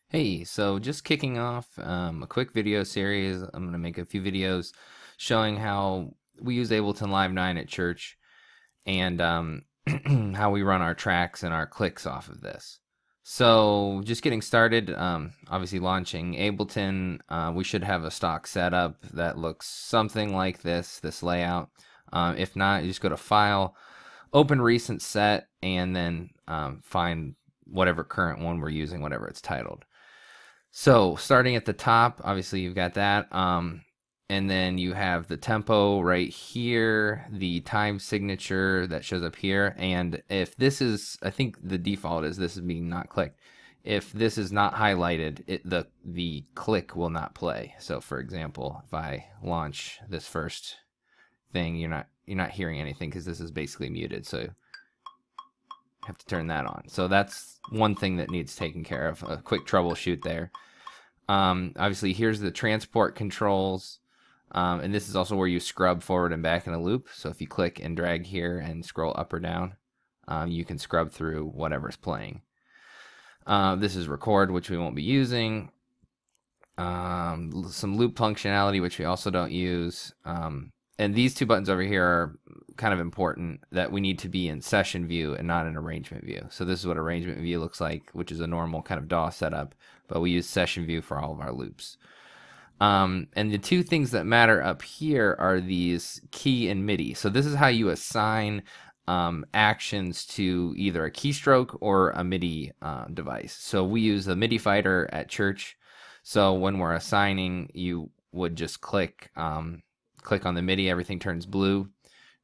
Hey, so just kicking off a quick video series. I'm going to make a few videos showing how we use Ableton Live 9 at church and how we run our tracks and our clicks off of this. So just getting started, obviously launching Ableton, we should have a stock setup that looks something like this layout. If not, you just go to File, Open Recent Set, and then find whatever current one we're using, whatever it's titled. So starting at the top, obviously you've got that, and then you have the tempo right here, the time signature that shows up here, and if this is, I think the default is this is being not clicked. If this is not highlighted, the click will not play. So for example, if I launch this first thing, you're not hearing anything because this is basically muted. So you have to turn that on. So that's one thing that needs taken care of. A quick troubleshoot there. Obviously, here's the transport controls, and this is also where you scrub forward and back in a loop. So if you click and drag here and scroll up or down, you can scrub through whatever's playing. This is record, which we won't be using. Some loop functionality, which we also don't use. And these two buttons over here are kind of important, that we need to be in session view and not in arrangement view. So this is what arrangement view looks like, which is a normal kind of DAW setup, but we use session view for all of our loops. And the two things that matter up here are these key and MIDI. So this is how you assign actions to either a keystroke or a MIDI device. So we use the MIDI fighter at church. So when we're assigning, you would just click on the MIDI, everything turns blue.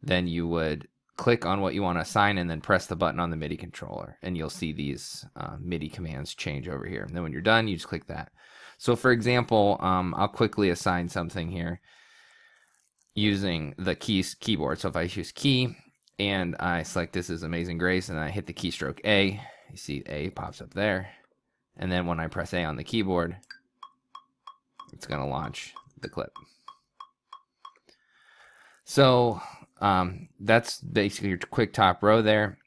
Then you would click on what you want to assign and then press the button on the MIDI controller, and you'll see these MIDI commands change over here. And then when you're done, you just click that. So for example, I'll quickly assign something here using the keyboard. So if I choose key and I select this as Amazing Grace and I hit the keystroke A, you see A pops up there. And then when I press A on the keyboard, it's going to launch the clip. So that's basically your quick top row there.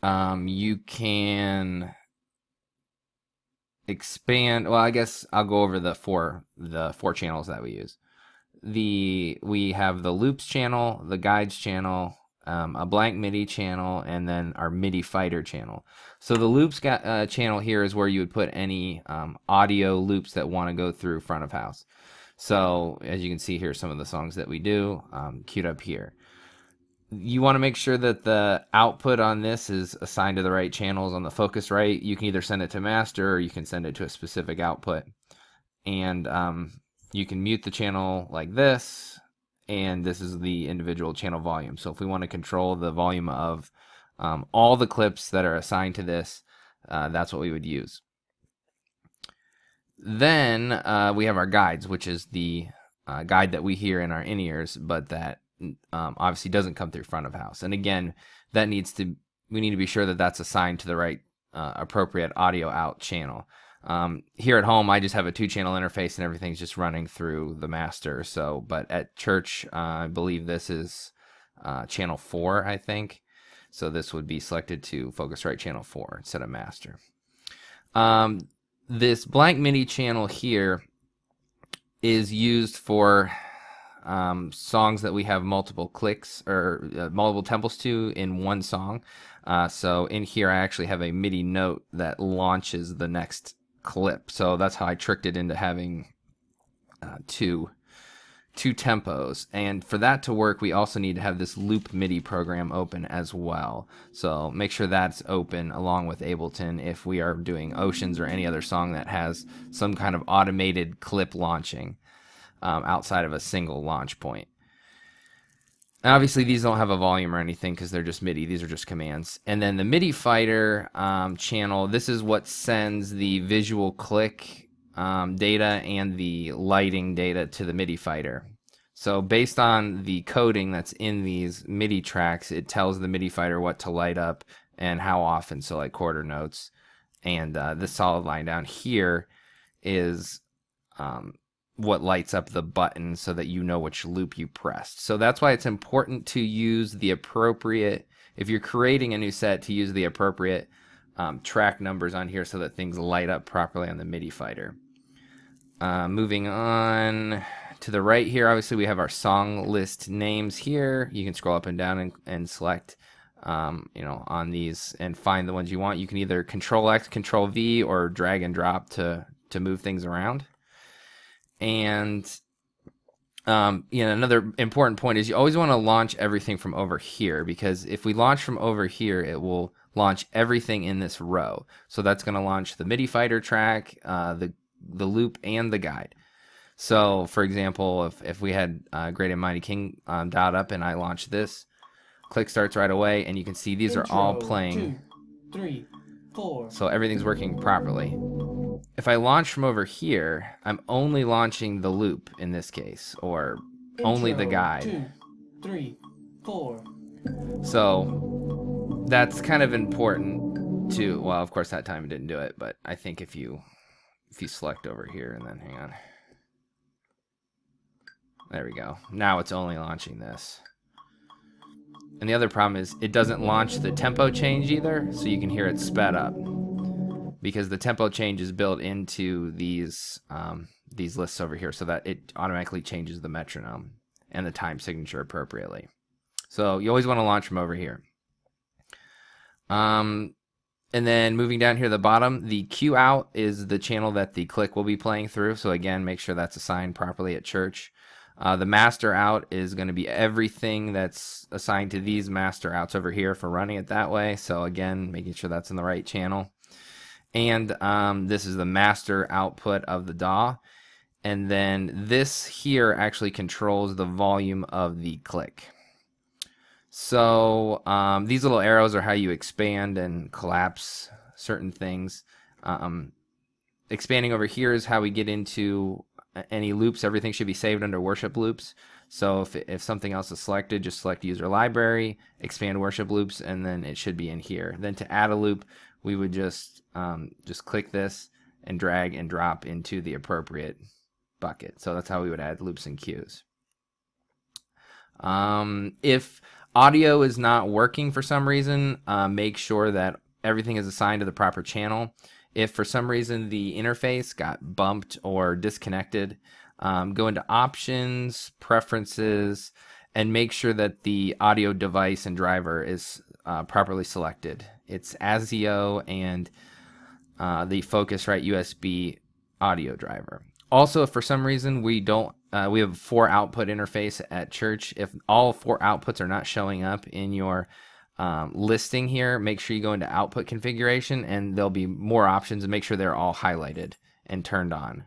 You can expand. Well, I guess I'll go over the four channels that we use. We have the loops channel, the guides channel, a blank MIDI channel, and then our MIDI fighter channel. So the loops channel here is where you would put any audio loops that want to go through front of house. So as you can see here, some of the songs that we do queued up here. You want to make sure that the output on this is assigned to the right channels on the Focusrite. You can either send it to master or you can send it to a specific output. And you can mute the channel like this, and this is the individual channel volume. So if we want to control the volume of all the clips that are assigned to this, that's what we would use. Then we have our guides, which is the guide that we hear in our in-ears, but that obviously doesn't come through front of house. And again, we need to be sure that that's assigned to the right appropriate audio out channel. Here at home, I just have a 2-channel interface and everything's just running through the master. So, but at church, I believe this is channel 4, I think. So this would be selected to Focusrite channel 4 instead of master. This blank MIDI channel here is used for songs that we have multiple clicks or multiple tempos to in one song. So in here I actually have a MIDI note that launches the next clip. So that's how I tricked it into having two tempos. And for that to work, we also need to have this loop MIDI program open as well. So make sure that's open along with Ableton if we are doing Oceans or any other song that has some kind of automated clip launching outside of a single launch point. Obviously, these don't have a volume or anything because they're just MIDI. These are just commands. And then the MIDI fighter channel, this is what sends the visual click data and the lighting data to the MIDI fighter. So based on the coding that's in these MIDI tracks, it tells the MIDI fighter what to light up and how often, so like quarter notes. And this solid line down here is what lights up the button so that you know which loop you pressed. So that's why it's important to use the appropriate, if you're creating a new set, to use the appropriate track numbers on here so that things light up properly on the MIDI fighter. Moving on to the right here, obviously we have our song list names here. You can scroll up and down and select on these and find the ones you want. You can either Control X, Control V, or drag and drop to move things around. And another important point is you always want to launch everything from over here, because if we launch from over here, it will launch everything in this row. So that's going to launch the MIDI fighter track, the loop, and the guide. So for example, if we had Great and Mighty King dialed up and I launched this, click starts right away, and you can see these are all playing. 2, 3, 4. So everything's working properly. If I launch from over here, I'm only launching the loop in this case, or only the guide. 2, 3, 4. So that's kind of important too. Well, of course that time it didn't do it, but I think if you select over here and then hang on. There we go. Now it's only launching this. And the other problem is it doesn't launch the tempo change either, so you can hear it sped up, because the tempo change is built into these lists over here, so that it automatically changes the metronome and the time signature appropriately. So you always want to launch from over here. And then moving down here at the bottom, the Q out is the channel that the click will be playing through. So again, make sure that's assigned properly at church. The master out is going to be everything that's assigned to these master outs over here for running it that way. So again, making sure that's in the right channel. And this is the master output of the DAW. And then this here actually controls the volume of the click. So these little arrows are how you expand and collapse certain things. Expanding over here is how we get into any loops. Everything should be saved under worship loops. So if something else is selected, just select user library, expand worship loops, and then it should be in here. Then to add a loop, we would just click this and drag and drop into the appropriate bucket. So that's how we would add loops and cues. If audio is not working for some reason, make sure that everything is assigned to the proper channel. If for some reason the interface got bumped or disconnected, go into Options, Preferences, and make sure that the audio device and driver is properly selected. It's ASIO and the Focusrite USB audio driver. Also, if for some reason we have 4 output interface at church, if all 4 outputs are not showing up in your listing here, make sure you go into output configuration, and there'll be more options, and make sure they're all highlighted and turned on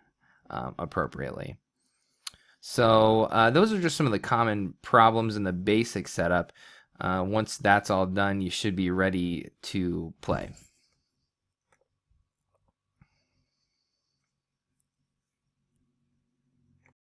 appropriately. So those are just some of the common problems in the basic setup. Once that's all done, you should be ready to play.